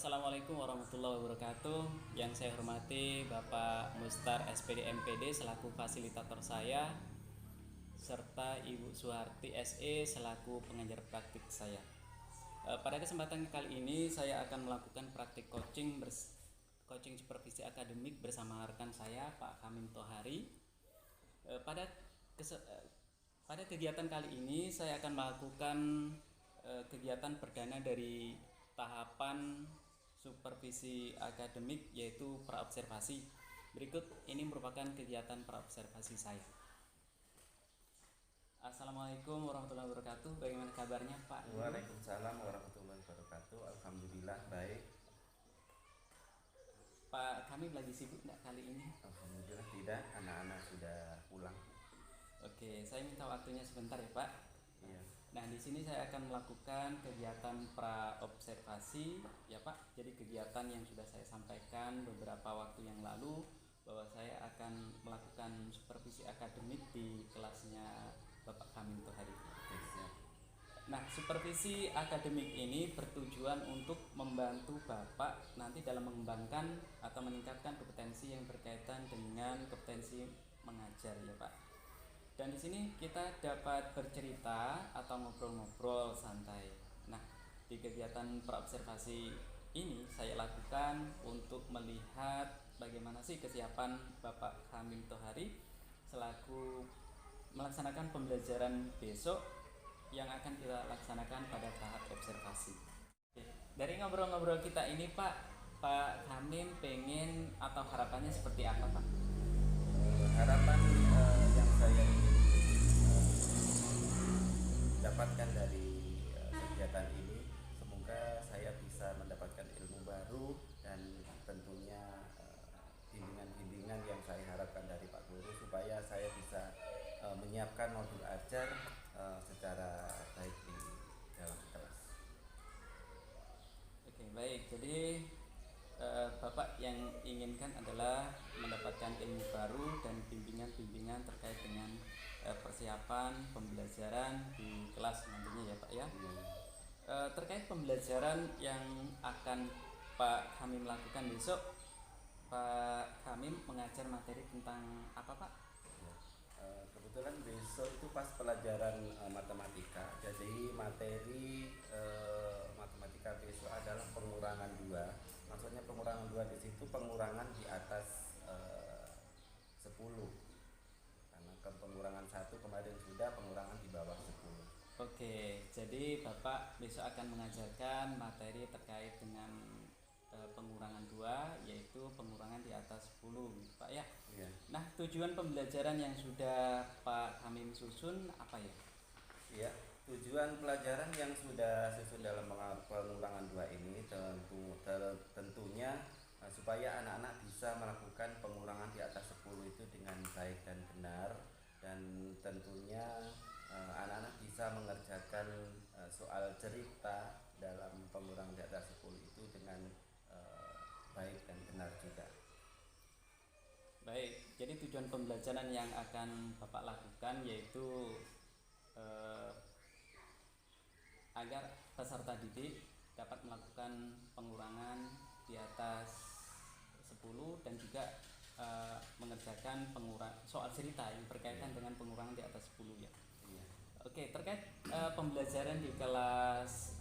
Assalamualaikum warahmatullahi wabarakatuh. Yang saya hormati Bapak Mustar SPD MPD selaku fasilitator saya, serta Ibu Suharti SE selaku pengajar praktik saya. Pada kesempatan kali ini saya akan melakukan praktik coaching supervisi akademik bersama rekan saya Pak Kamim Tohari. Pada kegiatan kali ini saya akan melakukan kegiatan perdana dari tahapan supervisi akademik, yaitu praobservasi. Berikut ini merupakan kegiatan praobservasi saya. Assalamualaikum warahmatullahi wabarakatuh. Bagaimana kabarnya Pak? Waalaikumsalam warahmatullahi wabarakatuh. Alhamdulillah baik. Pak, kami lagi sibuk nggak kali ini? Alhamdulillah tidak, anak-anak sudah pulang. Oke, saya minta waktunya sebentar ya Pak. Iya. Nah, di sini saya akan melakukan kegiatan praobservasi ya Pak. Jadi kegiatan yang sudah saya sampaikan beberapa waktu yang lalu, bahwa saya akan melakukan supervisi akademik di kelasnya Bapak Kamim Tohari. Nah, supervisi akademik ini bertujuan untuk membantu Bapak nanti dalam mengembangkan atau meningkatkan kompetensi yang berkaitan dengan kompetensi mengajar ya Pak. Dan di sini kita dapat bercerita atau ngobrol-ngobrol santai. Nah, di kegiatan praobservasi ini saya lakukan untuk melihat bagaimana sih kesiapan Bapak Kamim Tohari selaku melaksanakan pembelajaran besok yang akan kita laksanakan pada tahap observasi. Oke. Dari ngobrol-ngobrol kita ini Pak Kamim pengen atau harapannya seperti apa Pak? Harapan yang saya ingin dapatkan dari kegiatan ini, semoga saya bisa mendapatkan ilmu baru dan tentunya bimbingan-bimbingan yang saya harapkan dari Pak Guru, supaya saya bisa menyiapkan modul ajar secara baik di dalam kelas. Oke, baik. Jadi Bapak yang inginkan adalah mendapatkan ilmu baru dan bimbingan-bimbingan terkait dengan persiapan pembelajaran di kelas nantinya ya Pak ya. Terkait pembelajaran yang akan Pak Kamim lakukan besok, Pak Kamim mengajar materi tentang apa Pak? Kebetulan besok itu pas pelajaran matematika, jadi materi matematika besok adalah pengurangan 2. Maksudnya pengurangan 2 di situ pengurangan di atas 10. Karena pengurangan 1 kemarin sudah, pengurangan di bawah 10. Oke, jadi Bapak besok akan mengajarkan materi terkait dengan pengurangan 2, yaitu pengurangan di atas 10 gitu, Pak ya. Iya. Nah, tujuan pembelajaran yang sudah Pak Kamim susun apa ya? Iya, tujuan pelajaran yang sudah susun dalam pengurangan 2 ini tentunya supaya anak-anak bisa melakukan pengurangan di atas 10 itu dengan baik dan benar, dan tentunya anak-anak bisa mengerjakan soal cerita dalam pengurangan di atas 10 itu dengan baik dan benar juga. Baik, jadi tujuan pembelajaran yang akan Bapak lakukan yaitu agar peserta didik dapat melakukan pengurangan di atas 10 dan juga mengerjakan soal cerita yang berkaitan dengan pengurangan di atas 10 ya. Iya. Oke, terkait pembelajaran di kelas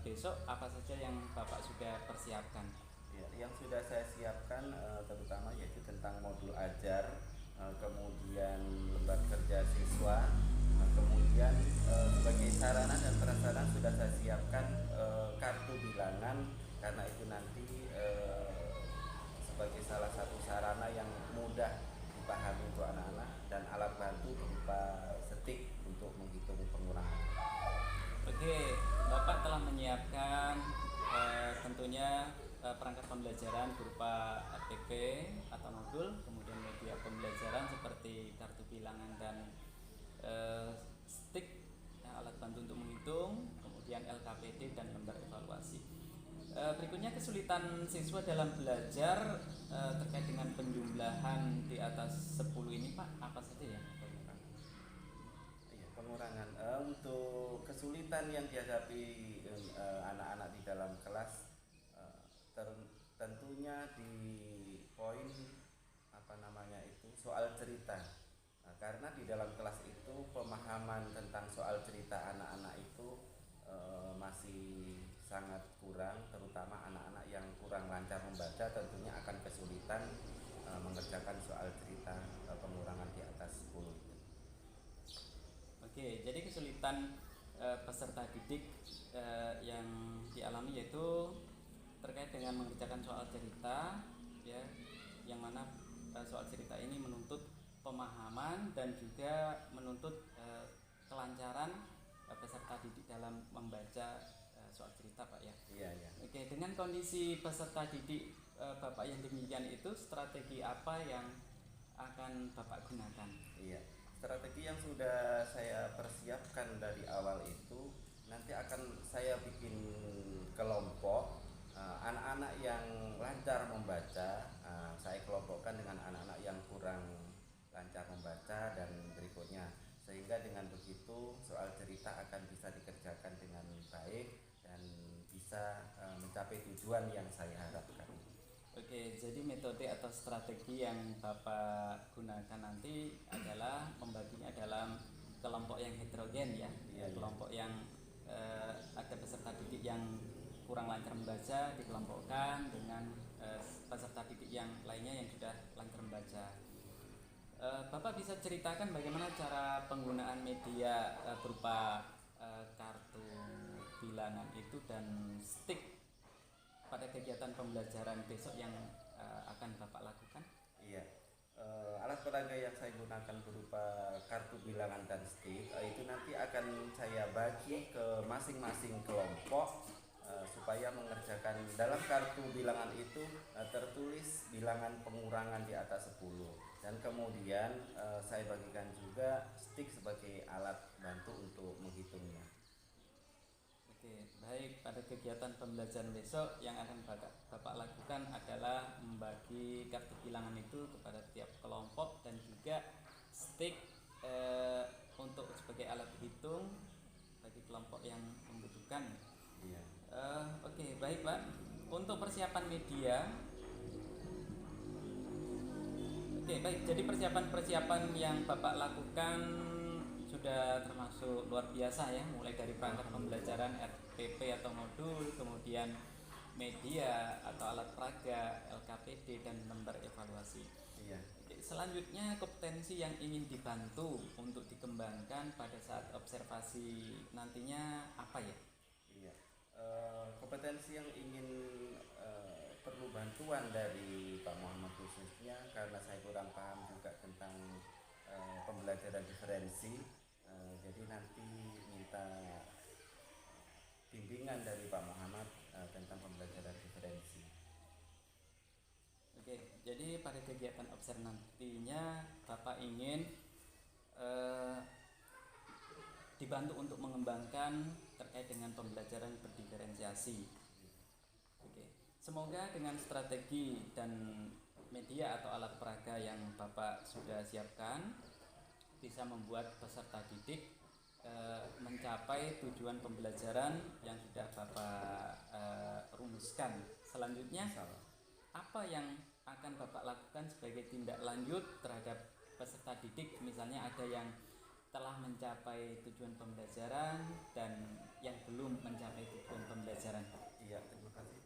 besok apa saja yang Bapak sudah persiapkan? Ya, yang sudah saya siapkan terutama yaitu tentang modul ajar, kemudian lembar kerja siswa, kemudian sebagai sarana dan prasarana sudah saya siapkan kartu bilangan, karena itu nanti sebagai salah satu sarana yang mudah dipahami untuk anak-anak, dan alat bantu berupa setik untuk menghitung pengurangan. Oke, Bapak telah menyiapkan tentunya perangkat pembelajaran berupa ATP atau modul, kemudian media pembelajaran seperti kartu bilangan dan stick, alat bantu untuk menghitung, kemudian LKPD dan lembar evaluasi. Berikutnya kesulitan siswa dalam belajar terkait dengan penjumlahan di atas 10 ini Pak, apa saja ya? Iya, pengurangan. Untuk kesulitan yang dihadapi anak-anak di dalam kelas, tentunya di poin apa namanya itu soal cerita. Nah, karena di dalam kelas itu pemahaman tentang soal cerita anak-anak itu masih sangat kurang, terutama anak-anak yang kurang lancar membaca tentunya akan kesulitan mengerjakan soal cerita pengurangan di atas 10 itu. Oke, jadi kesulitan peserta didik yang dialami yaitu terkait dengan mengerjakan soal cerita, ya, yang mana soal cerita ini menuntut pemahaman dan juga menuntut kelancaran peserta didik dalam membaca soal cerita, Pak, ya. Iya, iya. Oke, dengan kondisi peserta didik Bapak yang demikian itu, strategi apa yang akan Bapak gunakan? Iya, strategi yang sudah saya persiapkan dari awal itu nanti akan saya bikin kelompok anak-anak yang lancar membaca, saya kelompokkan dengan anak-anak yang kurang lancar membaca dan berikutnya, sehingga dengan begitu soal cerita akan bisa dikerjakan dengan baik dan bisa mencapai tujuan yang saya harapkan. Oke, jadi metode atau strategi yang Bapak gunakan nanti adalah membaginya dalam kelompok yang heterogen, ya. Iya, kelompok yang ada peserta didik yang kurang lancar membaca dikelompokkan dengan peserta didik yang lainnya yang sudah lancar membaca. Bapak bisa ceritakan bagaimana cara penggunaan media berupa kartu bilangan itu dan stick pada kegiatan pembelajaran besok yang akan Bapak lakukan? Iya, alat peraga yang saya gunakan berupa kartu bilangan dan stick itu nanti akan saya bagi ke masing-masing kelompok supaya mengerjakan. Dalam kartu bilangan itu tertulis bilangan pengurangan di atas 10 dan kemudian saya bagikan juga stick sebagai alat bantu untuk menghitungnya. Oke, baik. Pada kegiatan pembelajaran besok yang akan Bapak lakukan adalah membagi kartu bilangan itu kepada tiap kelompok dan juga stick untuk sebagai alat hitung bagi kelompok yang membutuhkan. Iya. Oke, baik, Pak. Untuk persiapan media, oke, baik. Jadi persiapan-persiapan yang Bapak lakukan sudah termasuk luar biasa, ya, mulai dari perangkat pembelajaran RPP atau modul, kemudian media atau alat peraga, LKPD, dan lembar evaluasi. Iya. Selanjutnya, kompetensi yang ingin dibantu untuk dikembangkan pada saat observasi nantinya apa, ya? Iya. Kompetensi yang ingin perlu bantuan dari Pak Muhammad khususnya karena saya kurang paham juga tentang pembelajaran diferensi. Jadi nanti minta bimbingan dari Pak Muhammad tentang pembelajaran diferensi. Oke, jadi pada kegiatan observasi nantinya Bapak ingin dibantu untuk mengembangkan terkait dengan pembelajaran berdiferensiasi. Oke, semoga dengan strategi dan media atau alat peraga yang Bapak sudah siapkan bisa membuat peserta didik mencapai tujuan pembelajaran yang sudah Bapak rumuskan. Selanjutnya, apa yang akan Bapak lakukan sebagai tindak lanjut terhadap peserta didik? Misalnya ada yang telah mencapai tujuan pembelajaran dan yang belum mencapai tujuan pembelajaran. Iya, terima kasih.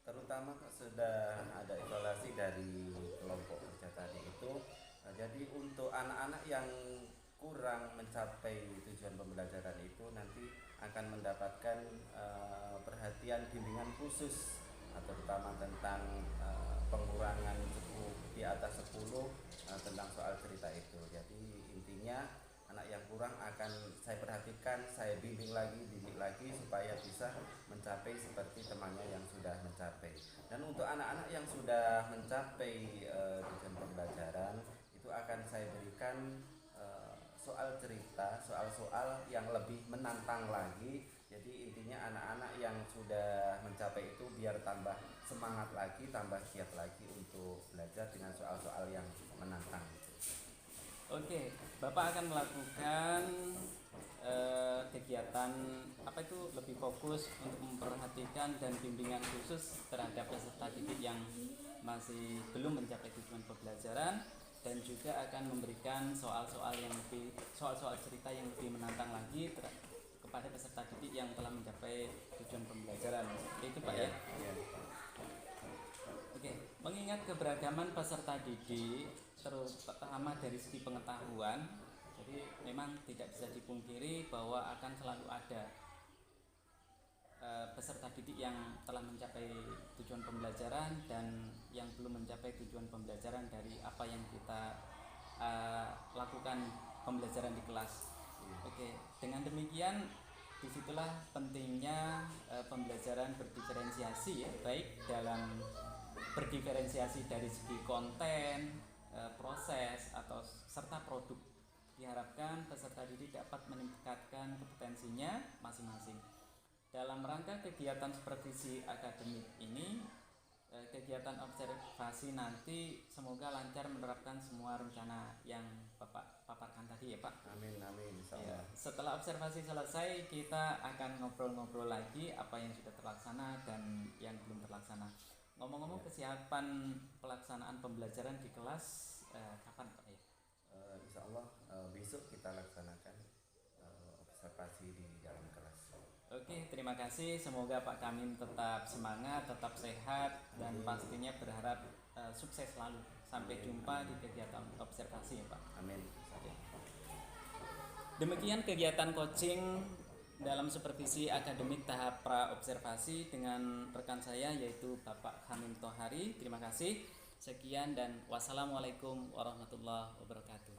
Terutama sudah ada evaluasi dari kelompok kerja tadi itu. Jadi untuk anak-anak yang kurang mencapai tujuan pembelajaran itu nanti akan mendapatkan perhatian bimbingan khusus, terutama tentang pengurangan cukup di atas 10 tentang soal cerita itu. Jadi intinya anak yang kurang akan saya perhatikan, saya bimbing lagi supaya bisa mencapai seperti temannya yang sudah mencapai. Dan untuk anak-anak yang sudah mencapai tujuan pembelajaran itu akan saya berikan soal cerita, soal-soal yang lebih menantang lagi. Jadi intinya anak-anak yang sudah mencapai itu biar tambah semangat lagi, tambah giat lagi untuk belajar dengan soal-soal yang menantang. Oke, Bapak akan melakukan kegiatan kegiatan apa itu lebih fokus untuk memperhatikan dan bimbingan khusus terhadap peserta didik yang masih belum mencapai tujuan pembelajaran, dan juga akan memberikan soal-soal cerita yang lebih menantang lagi kepada peserta didik yang telah mencapai tujuan pembelajaran. Itu Pak ya. Oke, mengingat keberagaman peserta didik terutama dari segi pengetahuan, jadi memang tidak bisa dipungkiri bahwa akan selalu ada peserta didik yang telah mencapai tujuan pembelajaran dan yang belum mencapai tujuan pembelajaran dari apa yang kita lakukan pembelajaran di kelas. Oke, dengan demikian disitulah pentingnya pembelajaran berdiferensiasi ya, baik dalam berdiferensiasi dari segi konten, proses atau serta produk. Diharapkan peserta didik dapat meningkatkan kompetensinya masing-masing. Dalam rangka kegiatan supervisi akademik ini, kegiatan observasi nanti semoga lancar menerapkan semua rencana yang Bapak paparkan tadi ya Pak. Amin amin insyaallah. Ya, setelah observasi selesai kita akan ngobrol-ngobrol lagi apa yang sudah terlaksana dan yang belum terlaksana. Ngomong-ngomong kesiapan pelaksanaan pembelajaran di kelas kapan Pak ya? Insyaallah besok kita laksanakan observasi di dalam kelas. Oke, terima kasih. Semoga Pak Kamim tetap semangat, tetap sehat, dan pastinya berharap sukses selalu. Sampai jumpa di kegiatan observasi ya Pak. Amin. Oke. Demikian kegiatan coaching dalam supervisi akademik tahap pra observasi dengan rekan saya yaitu Bapak Kamim Tohari. Terima kasih. Sekian dan wassalamualaikum warahmatullahi wabarakatuh.